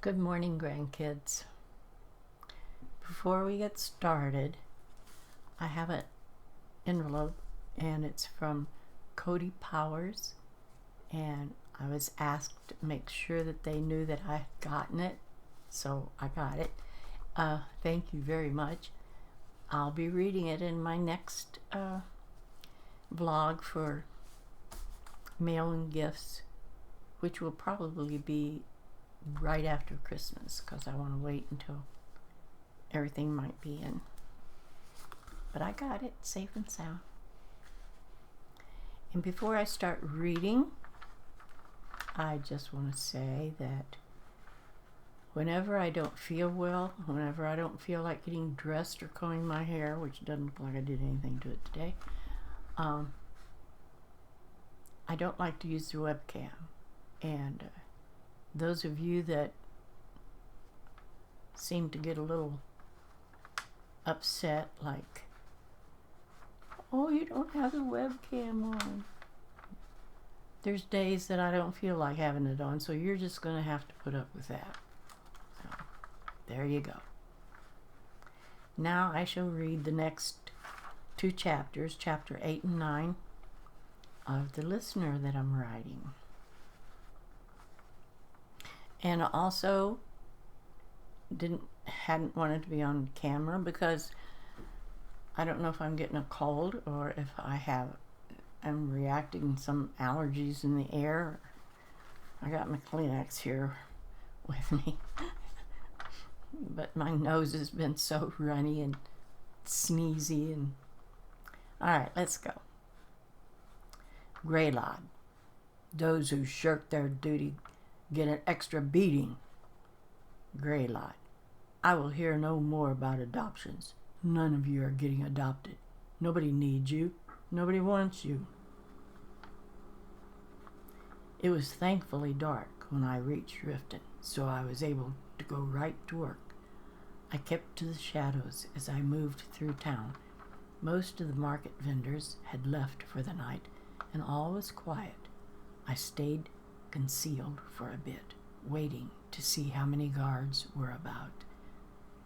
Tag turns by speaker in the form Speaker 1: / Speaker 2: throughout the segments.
Speaker 1: Good morning, grandkids. Before we get started, I have an envelope and it's from Cody Powers, and I was asked to make sure that they knew that I had gotten it, so I got it. Thank you very much. I'll be reading it in my next vlog for mail and gifts, which will probably be right after Christmas because I want to wait until everything might be in. But I got it safe and sound. And before I start reading, I just want to say that whenever I don't feel well, whenever I don't feel like getting dressed or combing my hair, which doesn't look like I did anything to it today, I don't like to use the webcam. And those of you that seem to get a little upset, like, oh, you don't have the webcam on. There's days that I don't feel like having it on, so you're just going to have to put up with that. So, there you go. Now I shall read the next two chapters, chapter 8 and 9, of the listener that I'm writing. And also hadn't wanted to be on camera because I don't know if I'm getting a cold or if I'm reacting to some allergies in the air. I got my Kleenex here with me. But my nose has been so runny and sneezy and alright, let's go. Grelod. Those who shirk their duty get an extra beating. Grelod. I will hear no more about adoptions. None of you are getting adopted. Nobody needs you. Nobody wants you. It was thankfully dark when I reached Riften, so I was able to go right to work. I kept to the shadows as I moved through town. Most of the market vendors had left for the night, and all was quiet. I stayed concealed for a bit, waiting to see how many guards were about.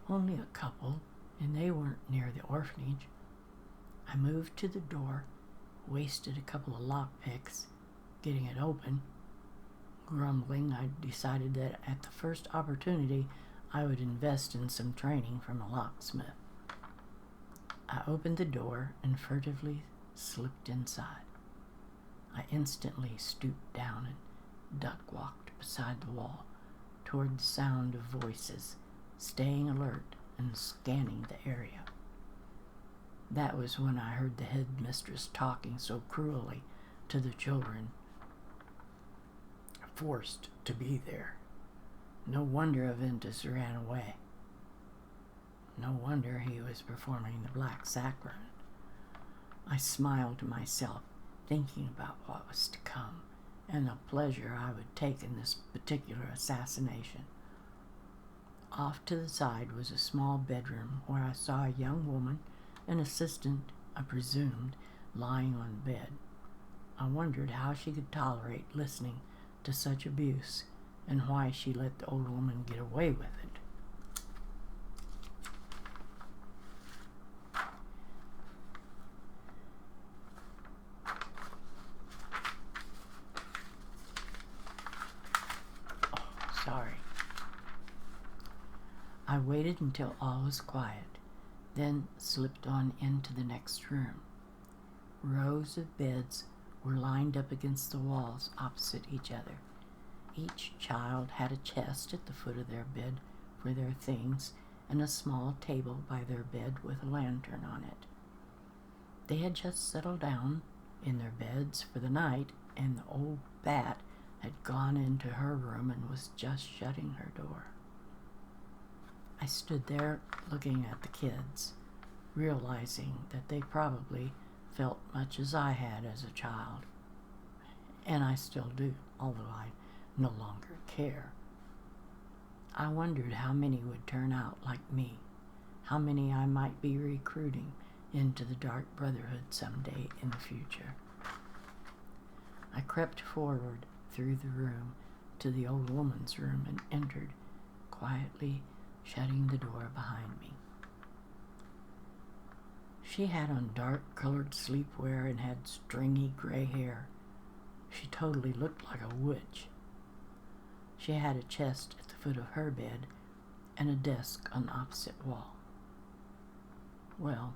Speaker 1: Only a couple, and they weren't near the orphanage. I moved to the door, wasted a couple of lockpicks getting it open. Grumbling, I decided that at the first opportunity I would invest in some training from a locksmith. I opened the door and furtively slipped inside. I instantly stooped down and duck-walked beside the wall toward the sound of voices, staying alert and scanning the area. That was when I heard the headmistress talking so cruelly to the children, forced to be there. No wonder Aventus ran away. No wonder he was performing the Black Sacrament. I smiled to myself, thinking about what was to come and the pleasure I would take in this particular assassination. Off to the side was a small bedroom where I saw a young woman, an assistant, I presumed, lying on bed. I wondered how she could tolerate listening to such abuse and why she let the old woman get away with it. Sorry. I waited until all was quiet, then slipped on into the next room. Rows of beds were lined up against the walls opposite each other. Each child had a chest at the foot of their bed for their things and a small table by their bed with a lantern on it. They had just settled down in their beds for the night, and the old bat had gone into her room and was just shutting her door. I stood there looking at the kids, realizing that they probably felt much as I had as a child. And I still do, although I no longer care. I wondered how many would turn out like me, how many I might be recruiting into the Dark Brotherhood someday in the future. I crept forward through the room to the old woman's room and entered quietly shutting the door behind me. She had on dark-colored sleepwear and had stringy gray hair. She totally looked like a witch. She had a chest at the foot of her bed and a desk on the opposite wall. Well,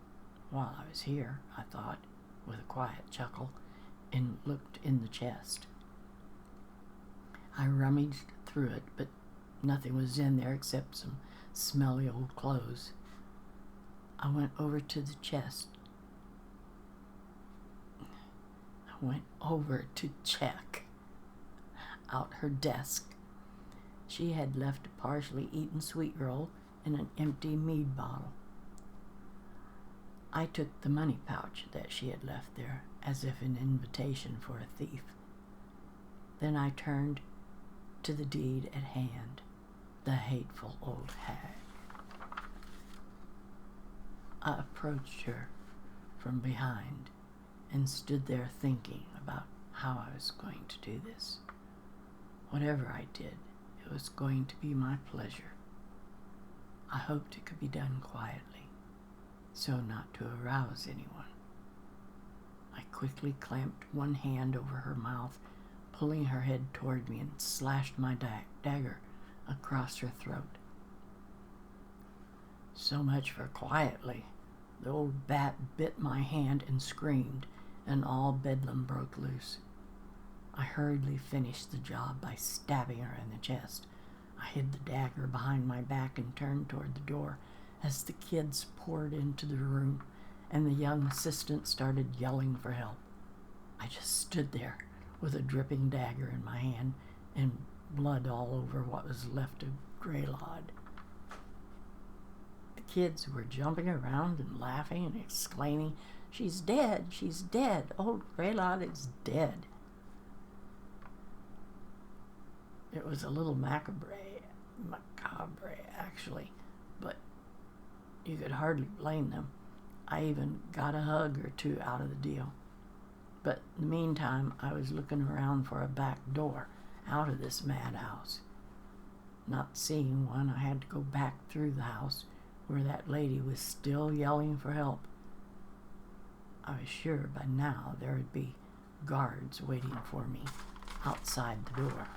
Speaker 1: while I was here, I thought, with a quiet chuckle, and looked in the chest. I rummaged through it, but nothing was in there except some smelly old clothes. I went over to the chest. I went over to check out her desk. She had left a partially eaten sweet roll and an empty mead bottle. I took the money pouch that she had left there as if an invitation for a thief. Then I turned to the deed at hand, the hateful old hag. I approached her from behind and stood there thinking about how I was going to do this. Whatever I did, it was going to be my pleasure. I hoped it could be done quietly, so not to arouse anyone. I quickly clamped one hand over her mouth, pulling her head toward me, and slashed my dagger across her throat. So much for quietly. The old bat bit my hand and screamed, and all bedlam broke loose. I hurriedly finished the job by stabbing her in the chest. I hid the dagger behind my back and turned toward the door as the kids poured into the room and the young assistant started yelling for help. I just stood there with a dripping dagger in my hand and blood all over what was left of Grelod. The kids were jumping around and laughing and exclaiming, "She's dead! She's dead! Old Grelod is dead!" It was a little macabre actually, but you could hardly blame them. I even got a hug or two out of the deal. But in the meantime, I was looking around for a back door out of this madhouse. Not seeing one, I had to go back through the house where that lady was still yelling for help. I was sure by now there would be guards waiting for me outside the door.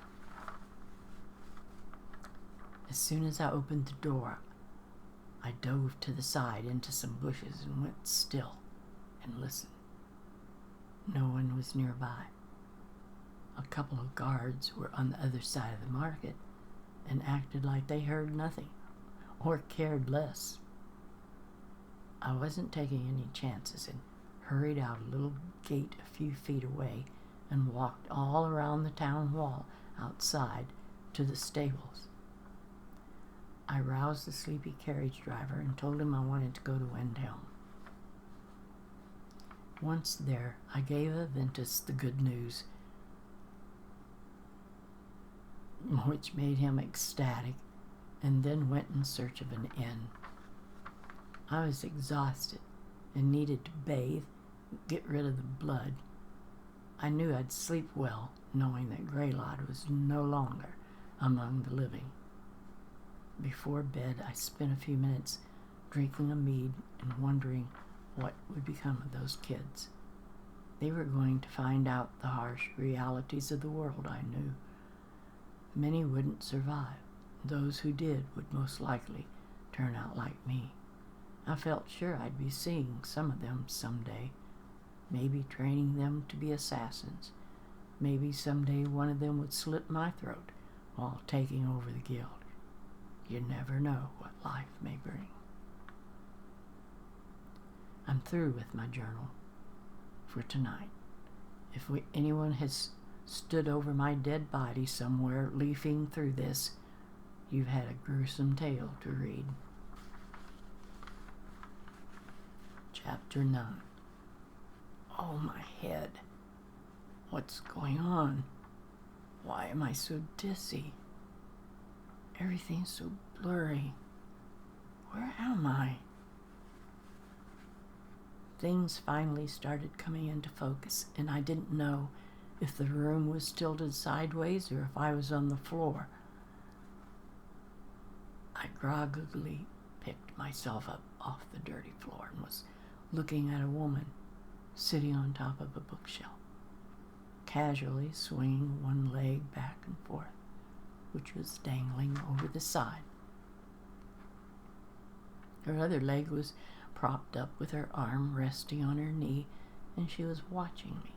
Speaker 1: As soon as I opened the door, I dove to the side into some bushes and went still and listened. No one was nearby. A couple of guards were on the other side of the market and acted like they heard nothing or cared less. I wasn't taking any chances and hurried out a little gate a few feet away and walked all around the town wall outside to the stables. I roused the sleepy carriage driver and told him I wanted to go to Windhelm. Once there, I gave Aventus the good news, which made him ecstatic, and then went in search of an inn. I was exhausted and needed to bathe, get rid of the blood. I knew I'd sleep well, knowing that Grelod was no longer among the living. Before bed, I spent a few minutes drinking a mead and wondering what would become of those kids. They were going to find out the harsh realities of the world, I knew. Many wouldn't survive. Those who did would most likely turn out like me. I felt sure I'd be seeing some of them someday, maybe training them to be assassins. Maybe someday one of them would slit my throat while taking over the guild. You never know what life may bring. I'm through with my journal for tonight. If anyone has stood over my dead body somewhere leafing through this, you've had a gruesome tale to read. Chapter 9. Oh, my head. What's going on? Why am I so dizzy? Everything's so blurry. Where am I? Things finally started coming into focus, and I didn't know if the room was tilted sideways or if I was on the floor. I groggily picked myself up off the dirty floor and was looking at a woman sitting on top of a bookshelf, casually swinging one leg back and forth, which was dangling over the side. Her other leg was propped up with her arm resting on her knee, and she was watching me.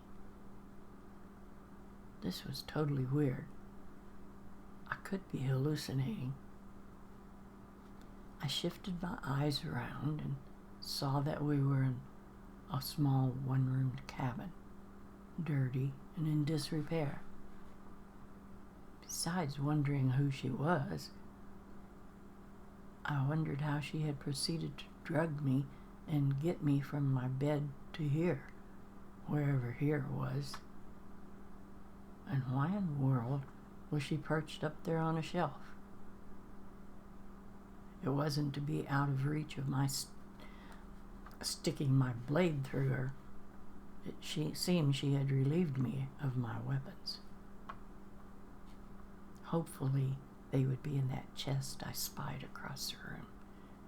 Speaker 1: This was totally weird. I could be hallucinating. I shifted my eyes around and saw that we were in a small one-roomed cabin, dirty and in disrepair. Besides wondering who she was, I wondered how she had proceeded to drug me and get me from my bed to here, wherever here was. And why in the world was she perched up there on a shelf? It wasn't to be out of reach of my sticking my blade through her. She seemed she had relieved me of my weapons. Hopefully they would be in that chest I spied across the room,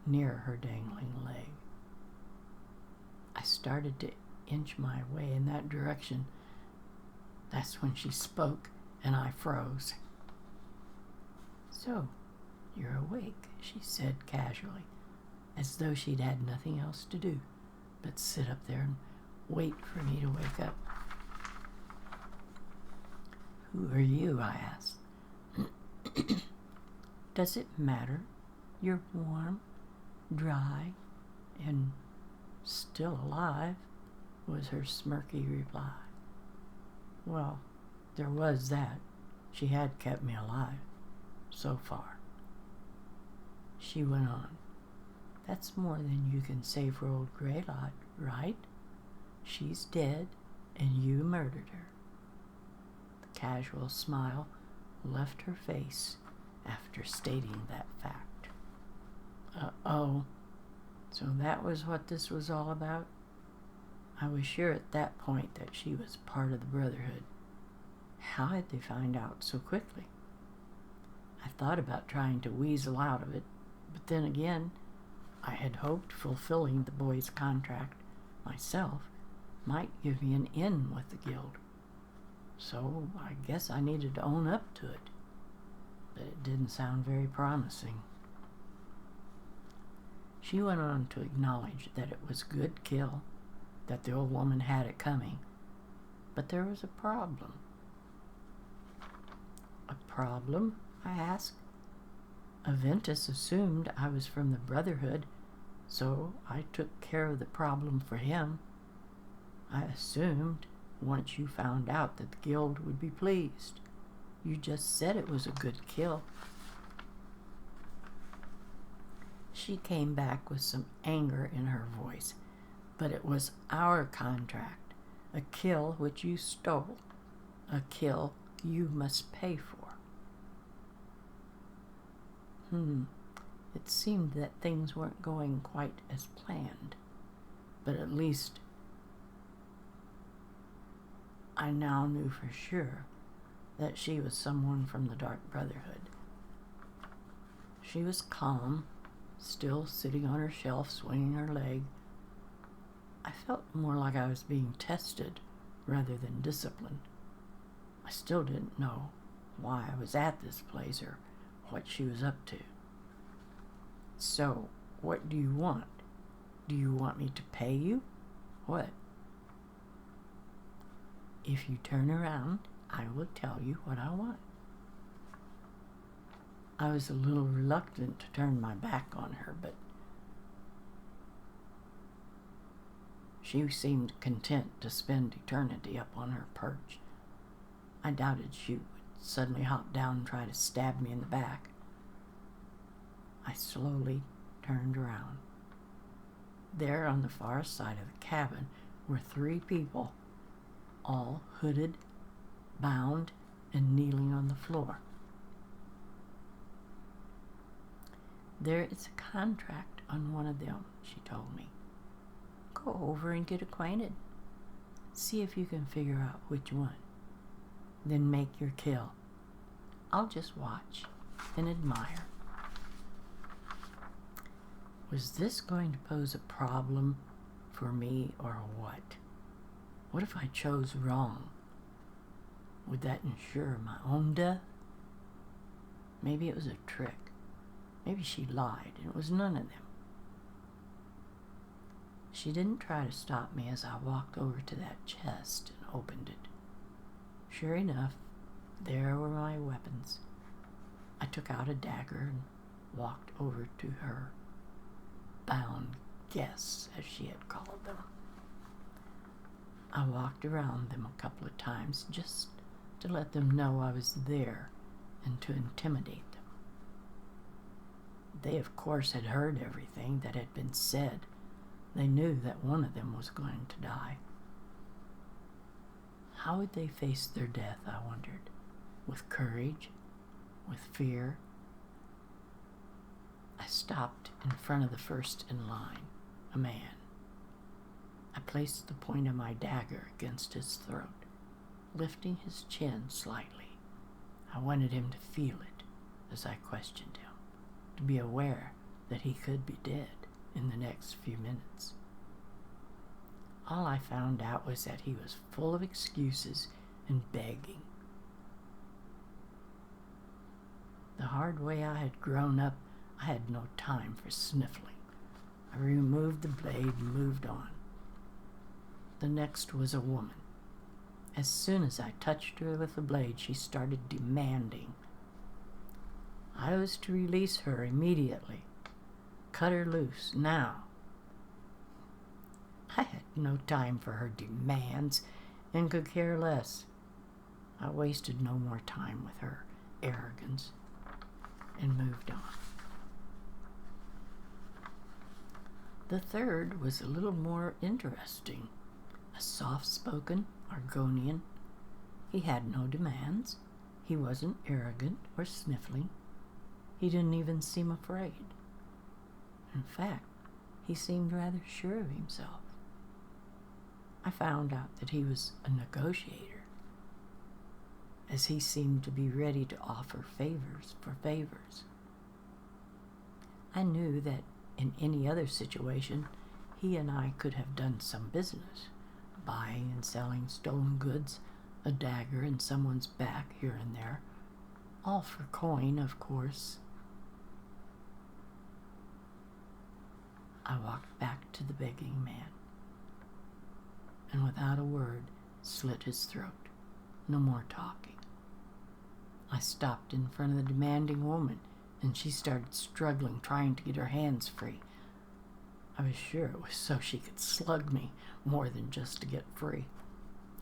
Speaker 1: near her dangling leg. I started to inch my way in that direction. That's when she spoke, and I froze. "So, you're awake," she said casually, as though she'd had nothing else to do but sit up there and wait for me to wake up. "Who are you?" I asked. "Does it matter? You're warm, dry, and still alive," was her smirky reply. Well, there was that. She had kept me alive, so far. She went on. "That's more than you can say for old Grelod, right? She's dead, and you murdered her." The casual smile left her face after stating that fact. Uh-oh. So that was what this was all about? I was sure at that point that she was part of the Brotherhood. How had they found out so quickly? I thought about trying to weasel out of it, but then again, I had hoped fulfilling the boy's contract myself might give me an in with the guild. So I guess I needed to own up to it. But it didn't sound very promising. She went on to acknowledge that it was a good kill, that the old woman had it coming, but there was a problem. "A problem?" I asked. "Aventus assumed I was from the Brotherhood, so I took care of the problem for him. I assumed once you found out that the guild would be pleased. You just said it was a good kill." She came back with some anger in her voice. "But it was our contract, a kill which you stole, a kill you must pay for." It seemed that things weren't going quite as planned, but at least I now knew for sure that she was someone from the Dark Brotherhood. She was calm, still sitting on her shelf, swinging her leg. I felt more like I was being tested rather than disciplined. I still didn't know why I was at this place or what she was up to. "So, what do you want? Do you want me to pay you? What?" "If you turn around, I will tell you what I want." I was a little reluctant to turn my back on her, but she seemed content to spend eternity up on her perch. I doubted she would suddenly hop down and try to stab me in the back. I slowly turned around. There on the far side of the cabin were 3 people, all hooded, bound, and kneeling on the floor. "There is a contract on one of them," she told me. "Go over and get acquainted. See if you can figure out which one. Then make your kill. I'll just watch and admire." Was this going to pose a problem for me or what? What if I chose wrong? Would that ensure my own death? Maybe it was a trick. Maybe she lied and it was none of them. She didn't try to stop me as I walked over to that chest and opened it. Sure enough, there were my weapons. I took out a dagger and walked over to her bound guests, as she had called them. I walked around them a couple of times just to let them know I was there and to intimidate them. They, of course, had heard everything that had been said. They knew that one of them was going to die. How would they face their death, I wondered? With courage? With fear? I stopped in front of the first in line, a man. I placed the point of my dagger against his throat, lifting his chin slightly. I wanted him to feel it as I questioned him, to be aware that he could be dead in the next few minutes. All I found out was that he was full of excuses and begging. The hard way I had grown up, I had no time for sniffling. I removed the blade and moved on. The next was a woman. As soon as I touched her with the blade, she started demanding. I was to release her immediately. Cut her loose, now. I had no time for her demands and could care less. I wasted no more time with her arrogance and moved on. The third was a little more interesting. A soft-spoken Argonian. He had no demands. He wasn't arrogant or sniffling. He didn't even seem afraid. In fact, he seemed rather sure of himself. I found out that he was a negotiator, as he seemed to be ready to offer favors for favors. I knew that in any other situation, he and I could have done some business, buying and selling stolen goods, a dagger in someone's back here and there, all for coin, of course. I walked back to the begging man, and without a word, slit his throat. No more talking. I stopped in front of the demanding woman, and she started struggling, trying to get her hands free. I was sure it was so she could slug me more than just to get free.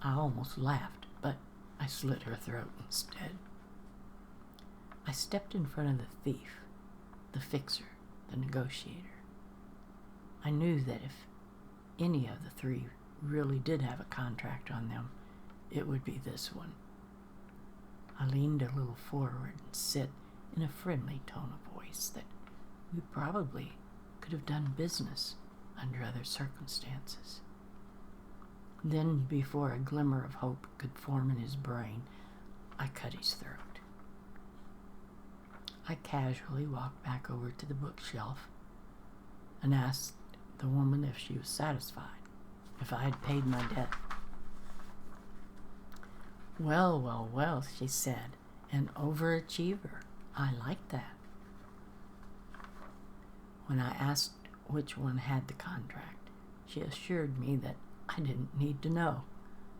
Speaker 1: I almost laughed, but I slit her throat instead. I stepped in front of the thief, the fixer, the negotiator. I knew that if any of the three really did have a contract on them, it would be this one. I leaned a little forward and said in a friendly tone of voice that we probably could have done business under other circumstances. Then, before a glimmer of hope could form in his brain, I cut his throat. I casually walked back over to the bookshelf and asked the woman if she was satisfied, if I had paid my debt. Well, well, well, she said, an overachiever. I like that. When I asked which one had the contract, she assured me that I didn't need to know,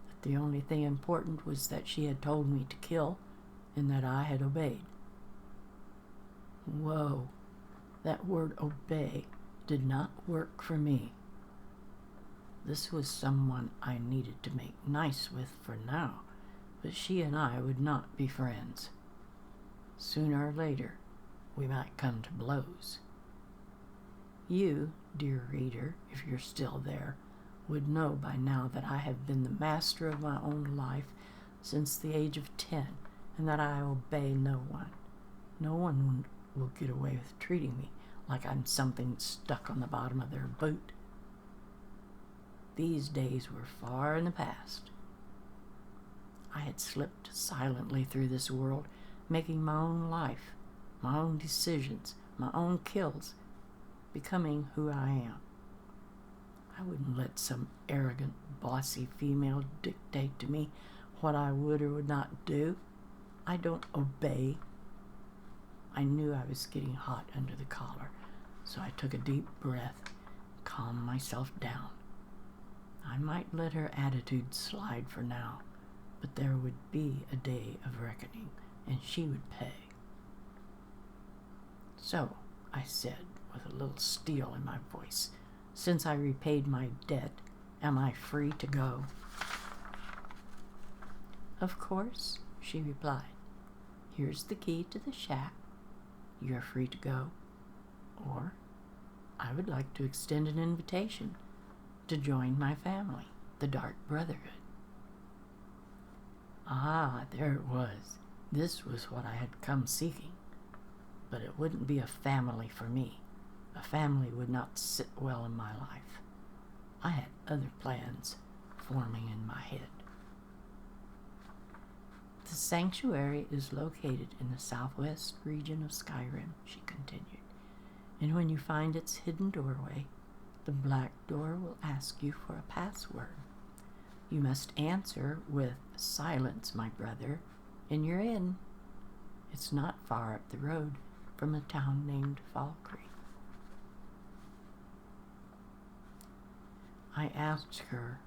Speaker 1: that the only thing important was that she had told me to kill and that I had obeyed. Whoa, that word obey did not work for me. This was someone I needed to make nice with for now, but she and I would not be friends. Sooner or later, we might come to blows. You, dear reader, if you're still there, would know by now that I have been the master of my own life since the age of 10, and that I obey no one. No one will get away with treating me like I'm something stuck on the bottom of their boot. These days were far in the past. I had slipped silently through this world, making my own life, my own decisions, my own kills, becoming who I am. I wouldn't let some arrogant, bossy female dictate to me what I would or would not do. I don't obey. I knew I was getting hot under the collar, so I took a deep breath, calmed myself down. I might let her attitude slide for now, but there would be a day of reckoning, and she would pay. "So," I said, with a little steel in my voice, "since I repaid my debt, am I free to go?" "Of course," she replied. "Here's the key to the shack. You're free to go. Or I would like to extend an invitation to join my family, the Dark Brotherhood." Ah, there it was. This was what I had come seeking. But it wouldn't be a family for me. A family would not sit well in my life. I had other plans forming in my head. "The sanctuary is located in the southwest region of Skyrim," she continued, "and when you find its hidden doorway, the black door will ask you for a password. You must answer with 'Silence, my brother,' and you're in. It's not far up the road from a town named Falkry." I asked her,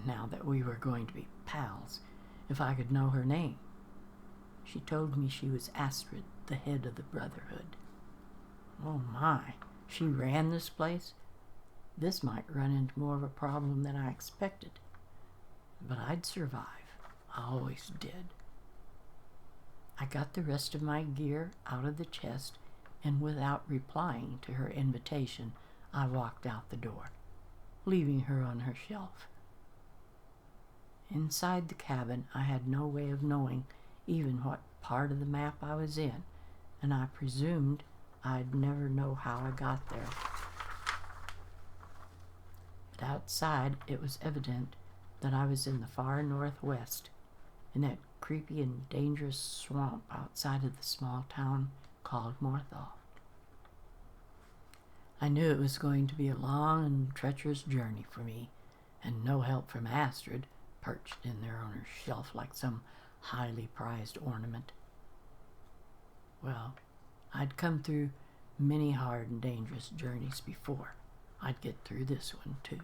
Speaker 1: now that we were going to be pals, if I could know her name. She told me she was Astrid, the head of the Brotherhood. Oh my, she ran this place? This might run into more of a problem than I expected. But I'd survive. I always did. I got the rest of my gear out of the chest, and without replying to her invitation, I walked out the door, leaving her on her shelf. Inside the cabin, I had no way of knowing even what part of the map I was in, and I presumed I'd never know how I got there. But outside, it was evident that I was in the far northwest, in that creepy and dangerous swamp outside of the small town called Morthal. I knew it was going to be a long and treacherous journey for me, and no help from Astrid, perched in there on her shelf like some highly prized ornament. Well, I'd come through many hard and dangerous journeys before. I'd get through this one too.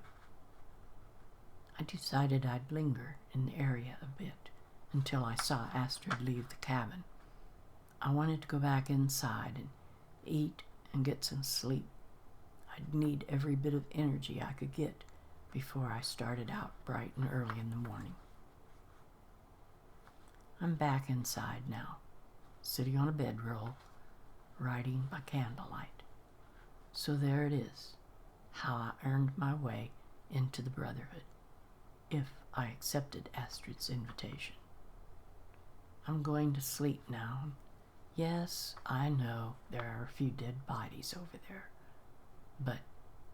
Speaker 1: I decided I'd linger in the area a bit until I saw Astrid leave the cabin. I wanted to go back inside and eat and get some sleep. I'd need every bit of energy I could get before I started out bright and early in the morning. I'm back inside now, sitting on a bedroll, writing by candlelight. So there it is, how I earned my way into the Brotherhood, if I accepted Astrid's invitation. I'm going to sleep now. Yes, I know there are a few dead bodies over there, but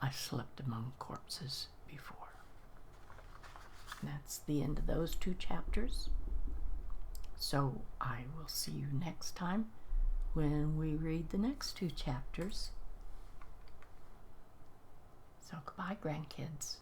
Speaker 1: I slept among corpses before. That's the end of those 2 chapters. So I will see you next time when we read the next 2 chapters. So goodbye, grandkids.